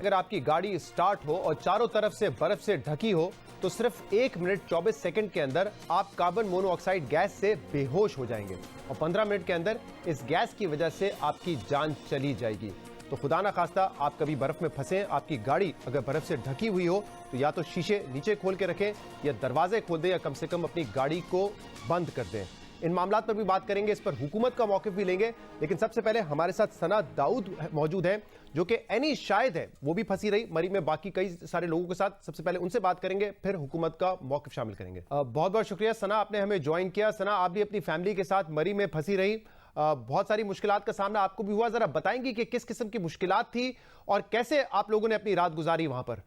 अगर आपकी गाड़ी स्टार्ट हो और चारों तरफ से बर्फ से ढकी हो तो सिर्फ 1 मिनट 24 सेकंड के अंदर आप कार्बन मोनोऑक्साइड गैस से बेहोश हो जाएंगे और 15 मिनट के अंदर इस गैस की वजह से आपकी जान चली जाएगी। तो खुदा ना खास्ता आप कभी बर्फ में फंसे, आपकी गाड़ी अगर बर्फ से ढकी हुई हो तो या तो शीशे नीचे खोल के रखें या दरवाजे खोल दें या कम से कम अपनी गाड़ी को बंद कर दें। इन मामलात पर भी बात करेंगे, इस पर हुकूमत का मौक़िफ़ भी लेंगे, लेकिन सबसे पहले हमारे साथ सना दाऊद मौजूद है जो कि एनी शायद है, वो भी फंसी रही मरी में बाकी कई सारे लोगों के साथ। सबसे पहले उनसे बात करेंगे, फिर हुकूमत का मौक़िफ़ शामिल करेंगे। बहुत बहुत शुक्रिया सना, आपने हमें ज्वाइन किया। सना, आप भी अपनी फैमिली के साथ मरी में फंसी रही, बहुत सारी मुश्किलात का सामना आपको भी हुआ, जरा बताएंगी कि किस किस्म की मुश्किलात थी और कैसे आप लोगों ने अपनी रात गुजारी वहां पर?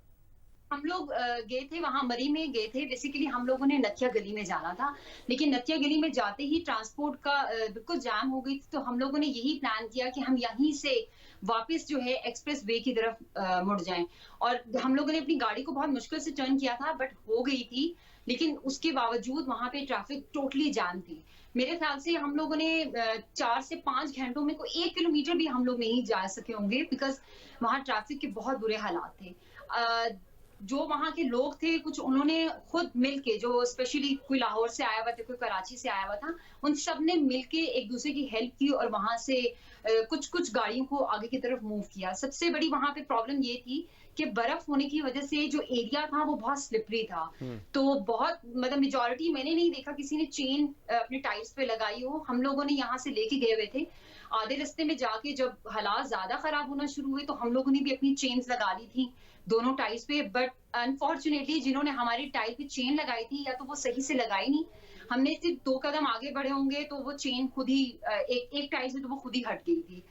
हम लोग गए थे वहां मरी में गए थे। बेसिकली हम लोगों ने नथिया गली में जाना था, लेकिन नथिया गली में जाते ही ट्रांसपोर्ट का बिल्कुल जाम हो गई थी। तो हम लोगों ने यही प्लान किया कि हम यहीं से वापस जो है एक्सप्रेस वे की तरफ मुड़ जाएं। और हम लोगों ने अपनी गाड़ी को बहुत मुश्किल से टर्न किया था, बट हो गई थी। लेकिन उसके बावजूद वहां पे ट्रैफिक टोटली जाम थी। मेरे ख्याल से हम लोगों ने 4 से 5 घंटों में कोई 1 किलोमीटर भी हम लोग नहीं जा सके होंगे, बिकॉज वहां ट्रैफिक के बहुत बुरे हालात थे। जो वहां के लोग थे, कुछ उन्होंने खुद मिलके, जो स्पेशली कोई लाहौर से आया हुआ था, कोई कराची से आया हुआ था, उन सब ने मिलके एक दूसरे की हेल्प की और वहां से कुछ कुछ गाड़ियों को आगे की तरफ मूव किया। सबसे बड़ी वहां पे प्रॉब्लम ये थी कि बर्फ होने की वजह से जो एरिया था वो बहुत स्लिपरी था। तो बहुत मतलब मेजॉरिटी मैंने नहीं देखा किसी ने चेन अपने टायर्स पे लगाई हो। हम लोगों ने यहाँ से लेके गए हुए थे। आधे रास्ते में जाके जब हालात ज्यादा खराब होना शुरू हुए तो हम लोगों ने भी अपनी चेन्स लगा ली थी दोनों टायर्स पे। बट अनफॉर्चुनेटली जिन्होंने हमारी टायर पे चेन लगाई थी या तो वो सही से लगाई नहीं, हमने सिर्फ 2 कदम आगे बढ़े होंगे तो वो चेन खुद ही एक टायर से तो वो खुद ही हट गई थी।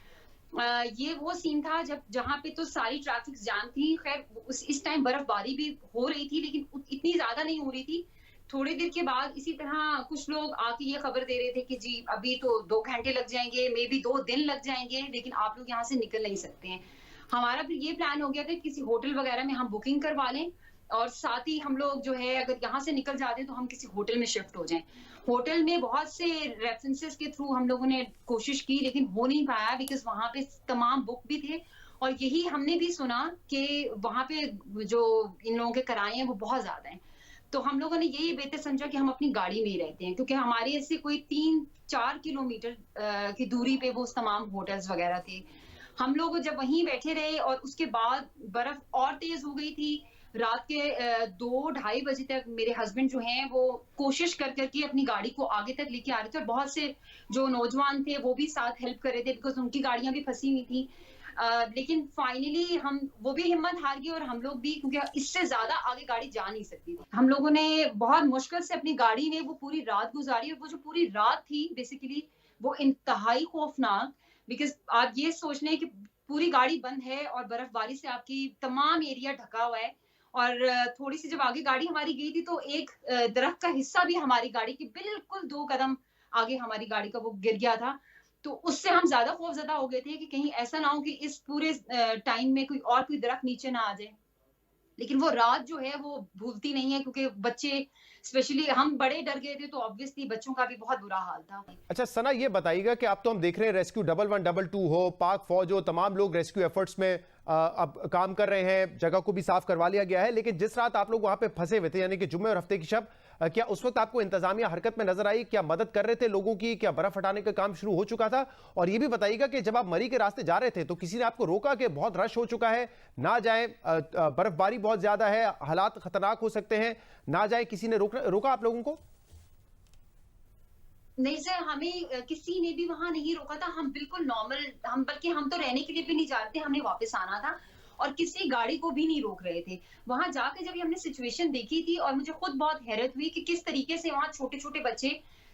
ये वो सीन था जब जहाँ पे तो सारी ट्रैफिक जाम थी। खैर इस टाइम बर्फबारी भी हो रही थी, लेकिन इतनी ज्यादा नहीं हो रही थी। थोड़ी देर के बाद इसी तरह कुछ लोग आके ये खबर दे रहे थे कि जी अभी तो 2 घंटे लग जाएंगे, मे बी 2 दिन लग जाएंगे, लेकिन आप लोग यहाँ से निकल नहीं सकते हैं। हमारा फिर ये प्लान हो गया था किसी होटल वगैरह में हम बुकिंग करवा लें और साथ ही हम लोग जो है अगर यहाँ से निकल जाते हैं तो हम किसी होटल में शिफ्ट हो जाएं। होटल में बहुत से रेफरेंसेस के थ्रू हम लोगों ने कोशिश की, लेकिन हो नहीं पाया बिकॉज वहां पे तमाम बुक भी थे। और यही हमने भी सुना कि वहां पे जो इन लोगों के किराए हैं वो बहुत ज्यादा हैं। तो हम लोगों ने यही बेहतर समझा कि हम अपनी गाड़ी में ही रहते हैं, क्योंकि हमारे ऐसे कोई 3-4 किलोमीटर की दूरी पे वो तमाम होटल्स वगैरह थे। हम लोग जब वहीं बैठे रहे और उसके बाद बर्फ और तेज हो गई थी। रात के 2-2:30 बजे तक मेरे हस्बैंड जो हैं वो कोशिश कर करके अपनी गाड़ी को आगे तक लेके आ रहे थे और बहुत से जो नौजवान थे वो भी साथ हेल्प कर रहे थे बिकॉज उनकी गाड़ियां भी फंसी हुई थी। लेकिन फाइनली हम वो भी हिम्मत हार गए और हम लोग भी, क्योंकि इससे ज्यादा आगे गाड़ी जा नहीं सकती थी। हम लोगों ने बहुत मुश्किल से अपनी गाड़ी में वो पूरी रात गुजारी और वो जो पूरी रात थी बेसिकली वो इंतहाई खौफनाक। बिकॉज आप ये सोच लें कि पूरी गाड़ी बंद है और बर्फबारी से आपकी तमाम एरिया ढका हुआ है। और थोड़ी सी जब आगे गाड़ी हमारी गई थी तो एक दरख्त का हिस्सा भी हमारी गाड़ी के बिल्कुल 2 कदम आगे हमारी गाड़ी का वो गिर गया था। तो उससे हम ज्यादा खौफजदा हो गए थे कि कहीं ऐसा ना हो कि इस पूरे टाइम में कोई दरख्त नीचे ना आ जाए। लेकिन वो रात जो है वो भूलती नहीं है, क्योंकि बच्चे स्पेशली हम बड़े डर गए थे तो ऑब्वियसली बच्चों का भी बहुत बुरा हाल था। अच्छा सना, ये बताइएगा कि आप तो हम देख रहे हैं रेस्क्यू 1122 हो, पाक फौज हो, तमाम लोग रेस्क्यू एफर्ट्स में अब काम कर रहे हैं, जगह को भी साफ करवा लिया गया है, लेकिन जिस रात आप लोग वहां पे फंसे हुए थे यानी कि जुम्मे और हफ्ते की शब, क्या उस वक्त आपको इंतजामिया हरकत में नजर आई? क्या मदद कर रहे थे लोगों की? क्या बर्फ हटाने का काम शुरू हो चुका था? और ये भी बताइएगा कि जब आप मरी के रास्ते जा रहे थे तो किसी ने आपको रोका कि बहुत रश हो चुका है, ना जाए, बर्फबारी बहुत ज्यादा है, हालात खतरनाक हो सकते हैं, ना जाए, किसी ने रोका आप लोगों को? नहीं सर, हमें किसी ने भी वहां नहीं रोका था। हम बिल्कुल नॉर्मल, बल्कि हम तो रहने के लिए भी नहीं जा रहे थे, हमने वापस आना था और किसी गाड़ी को भी नहीं रोक रहे थे। वहां जाकर जब हमने सिचुएशन देखी थी और मुझे खुद बहुत हैरत हुई कि किस तरीके से वहां छोटे छोटे बच्चे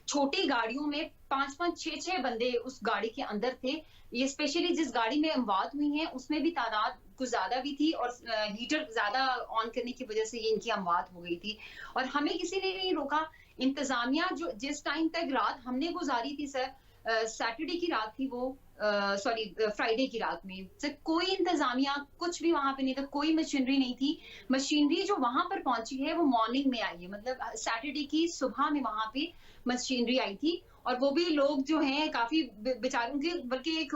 छोटी गाड़ियों में 5-5, 6-6 बंदे उस गाड़ी के अंदर थे। ये स्पेशली जिस गाड़ी में अमवात हुई हैं उसमें भी तादाद कुछ ज्यादा भी थी और हीटर ज्यादा ऑन करने की वजह से ये इनकी अमवात हो गई थी और हमें किसी ने नहीं रोका। इंतजामिया जो जिस टाइम तक रात हमने गुजारी थी सर, सैटरडे की रात थी वो, सॉरी फ्राइडे की रात में, सर कोई इंतजामिया कुछ भी वहां पे नहीं था, कोई मशीनरी नहीं थी। मशीनरी जो वहां पर पहुंची है वो मॉर्निंग में आई है, मतलब सैटरडे की सुबह में वहां पे मशीनरी आई थी और वो भी लोग जो हैं काफी बेचारों के, बल्कि एक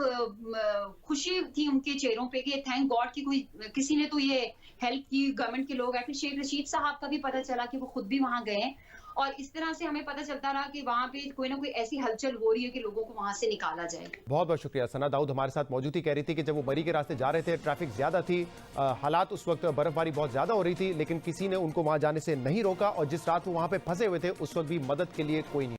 खुशी थी उनके चेहरों पे कि थैंक गॉड कि कोई किसी ने तो ये हेल्प की, गवर्नमेंट के लोग आए। फिर शेख रशीद साहब का भी पता चला कि वो खुद भी वहां गए हैं, और इस तरह से हमें पता चलता रहा कि वहां पे कोई ना कोई ऐसी हलचल हो रही है कि लोगों को वहां से निकाला जाए। बहुत बहुत शुक्रिया। सना दाऊद हमारे साथ मौजूद थी, कह रही थी कि जब वो मरी के रास्ते जा रहे थे ट्रैफिक ज्यादा थी, हालात उस वक्त बर्फबारी बहुत ज्यादा हो रही थी, लेकिन किसी ने उनको वहां जाने से नहीं रोका, और जिस रात वो वहां पे फंसे हुए थे उस वक्त भी मदद के लिए कोई नहीं